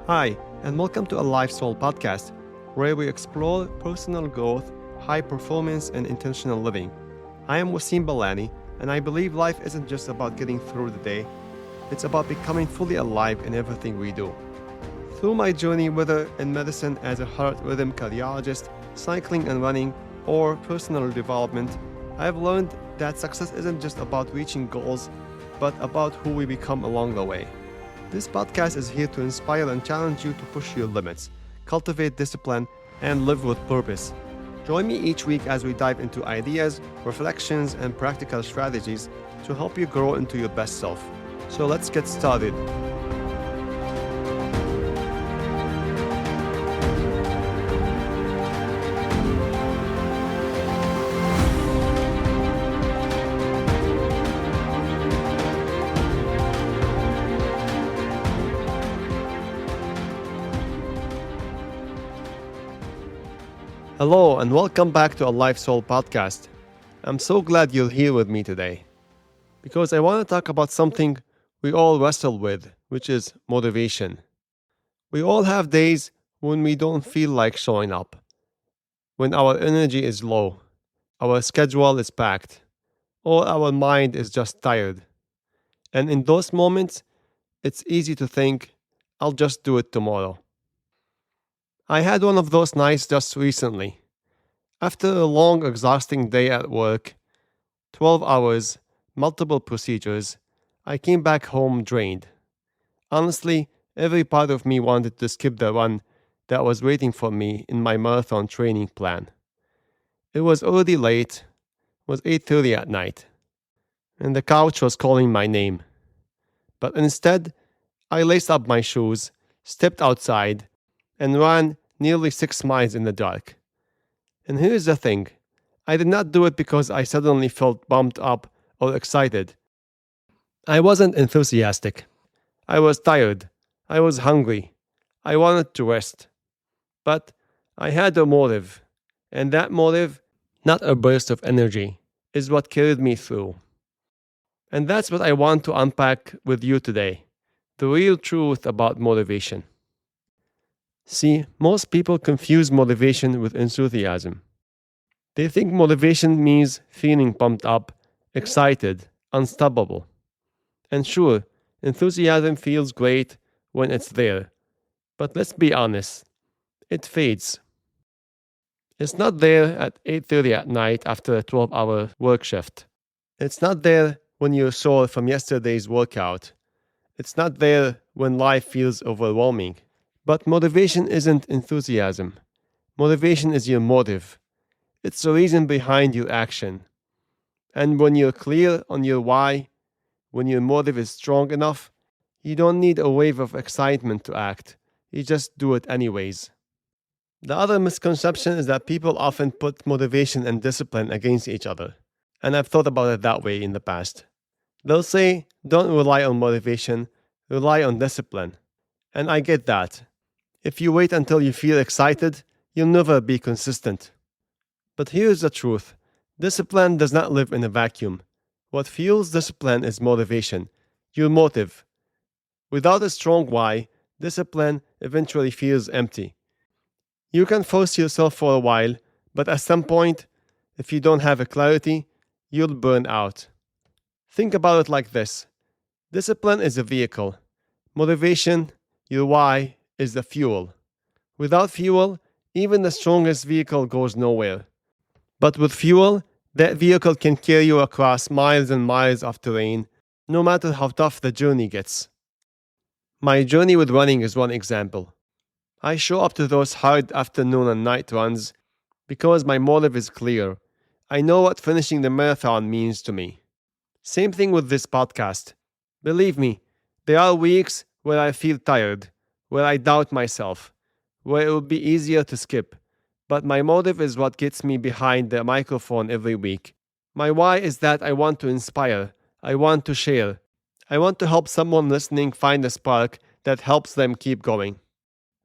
Hi, and welcome to a Life Soul podcast, where we explore personal growth, high performance, and intentional living. I am Wasim Balani, and I believe life isn't just about getting through the day, it's about becoming fully alive in everything we do. Through my journey, whether in medicine as a heart rhythm cardiologist, cycling and running, or personal development, I have learned that success isn't just about reaching goals, but about who we become along the way. This podcast is here to inspire and challenge you to push your limits, cultivate discipline, and live with purpose. Join me each week as we dive into ideas, reflections, and practical strategies to help you grow into your best self. So let's get started. Hello, and welcome back to a Life Soul podcast. I'm so glad you're here with me today, because I want to talk about something we all wrestle with, which is motivation. We all have days when we don't feel like showing up, when our energy is low, our schedule is packed, or our mind is just tired. And in those moments, it's easy to think, I'll just do it tomorrow. I had one of those nights just recently. After a long, exhausting day at work, 12 hours, multiple procedures, I came back home drained. Honestly, every part of me wanted to skip the run that was waiting for me in my marathon training plan. It was already late, it was 8:30 at night, and the couch was calling my name. But instead, I laced up my shoes, stepped outside, and ran nearly 6 miles in the dark. And here's the thing, I did not do it because I suddenly felt pumped up or excited. I wasn't enthusiastic. I was tired. I was hungry. I wanted to rest. But I had a motive. And that motive, not a burst of energy, is what carried me through. And that's what I want to unpack with you today. The real truth about motivation. See, most people confuse motivation with enthusiasm. They think motivation means feeling pumped up, excited, unstoppable. And sure, enthusiasm feels great when it's there. But let's be honest, it fades. It's not there at 8:30 at night after a 12-hour work shift. It's not there when you're sore from yesterday's workout. It's not there when life feels overwhelming. But motivation isn't enthusiasm. Motivation is your motive. It's the reason behind your action. And when you're clear on your why, when your motive is strong enough, you don't need a wave of excitement to act. You just do it anyways. The other misconception is that people often put motivation and discipline against each other. And I've thought about it that way in the past. They'll say, don't rely on motivation, rely on discipline. And I get that. If you wait until you feel excited, you'll never be consistent. But here's the truth. Discipline does not live in a vacuum. What fuels discipline is motivation, your motive. Without a strong why, discipline eventually feels empty. You can force yourself for a while, but at some point, if you don't have a clarity, you'll burn out. Think about it like this. Discipline is a vehicle. Motivation, your why, is the fuel. Without fuel, even the strongest vehicle goes nowhere. But with fuel, that vehicle can carry you across miles and miles of terrain, no matter how tough the journey gets. My journey with running is one example. I show up to those hard afternoon and night runs because my motive is clear. I know what finishing the marathon means to me. Same thing with this podcast. Believe me, there are weeks where I feel tired, where I doubt myself, where it would be easier to skip. But my motive is what gets me behind the microphone every week. My why is that I want to inspire. I want to share. I want to help someone listening find a spark that helps them keep going.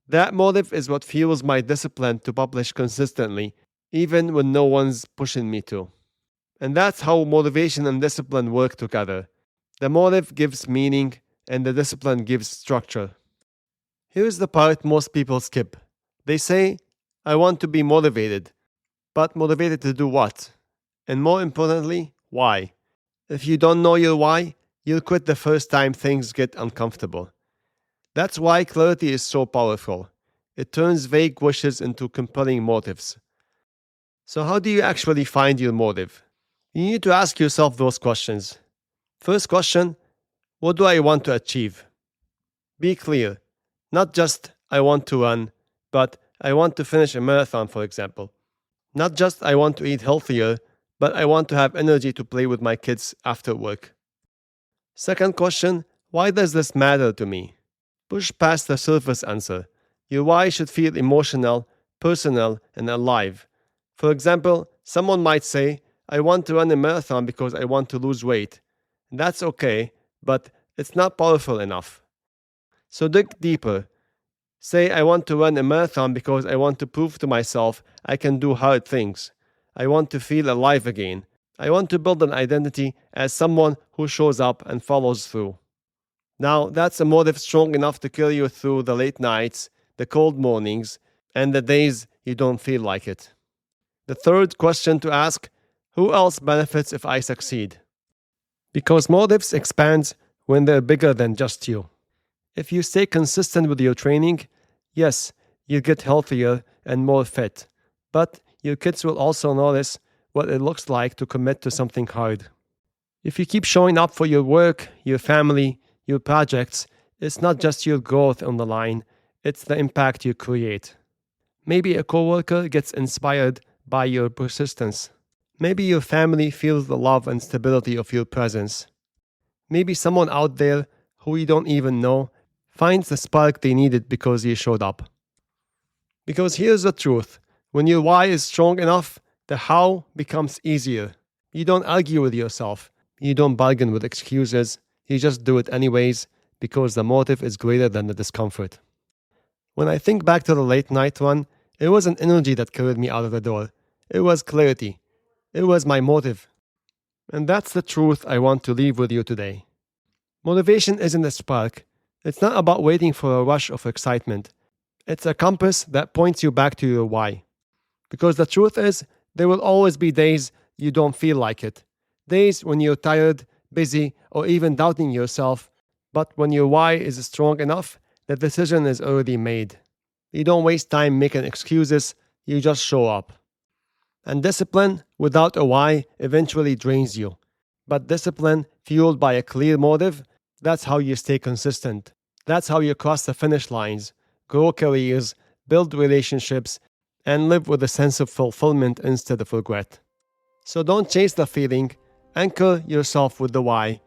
That motive is what fuels my discipline to publish consistently, even when no one's pushing me to. And that's how motivation and discipline work together. The motive gives meaning, and the discipline gives structure. Here's the part most people skip. They say, I want to be motivated. But motivated to do what? And more importantly, why? If you don't know your why, you'll quit the first time things get uncomfortable. That's why clarity is so powerful. It turns vague wishes into compelling motives. So, how do you actually find your motive? You need to ask yourself those questions. First question, what do I want to achieve? Be clear. Not just I want to run, but I want to finish a marathon, for example. Not just I want to eat healthier, but I want to have energy to play with my kids after work. Second question, why does this matter to me? Push past the surface answer. Your why should feel emotional, personal, and alive. For example, someone might say, I want to run a marathon because I want to lose weight. That's okay, but it's not powerful enough. So dig deeper. Say, I want to run a marathon because I want to prove to myself I can do hard things. I want to feel alive again. I want to build an identity as someone who shows up and follows through. Now, that's a motive strong enough to carry you through the late nights, the cold mornings, and the days you don't feel like it. The third question to ask, who else benefits if I succeed? Because motives expand when they're bigger than just you. If you stay consistent with your training, yes, you get healthier and more fit, but your kids will also notice what it looks like to commit to something hard. If you keep showing up for your work, your family, your projects, it's not just your growth on the line, it's the impact you create. Maybe a coworker gets inspired by your persistence. Maybe your family feels the love and stability of your presence. Maybe someone out there who you don't even know finds the spark they needed because you showed up. Because here's the truth, when your why is strong enough, the how becomes easier. You don't argue with yourself, you don't bargain with excuses, you just do it anyways because the motive is greater than the discomfort. When I think back to the late night run, it wasn't energy that carried me out of the door. It was clarity. It was my motive. And that's the truth I want to leave with you today. Motivation isn't a spark. It's not about waiting for a rush of excitement. It's a compass that points you back to your why. Because the truth is, there will always be days you don't feel like it. Days when you're tired, busy, or even doubting yourself. But when your why is strong enough, the decision is already made. You don't waste time making excuses, you just show up. And discipline without a why eventually drains you. But discipline fueled by a clear motive, that's how you stay consistent. That's how you cross the finish lines, grow careers, build relationships, and live with a sense of fulfillment instead of regret. So don't chase the feeling, anchor yourself with the why.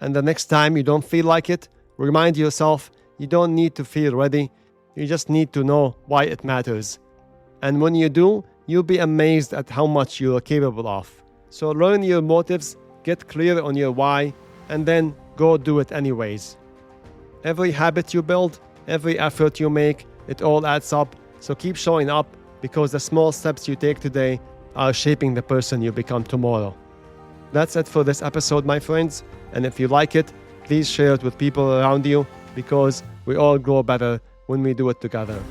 And the next time you don't feel like it, remind yourself you don't need to feel ready, you just need to know why it matters. And when you do, you'll be amazed at how much you are capable of. So learn your motives, get clear on your why, and then go do it anyways. Every habit you build, every effort you make, it all adds up. So keep showing up because the small steps you take today are shaping the person you become tomorrow. That's it for this episode, my friends. And if you like it, please share it with people around you because we all grow better when we do it together.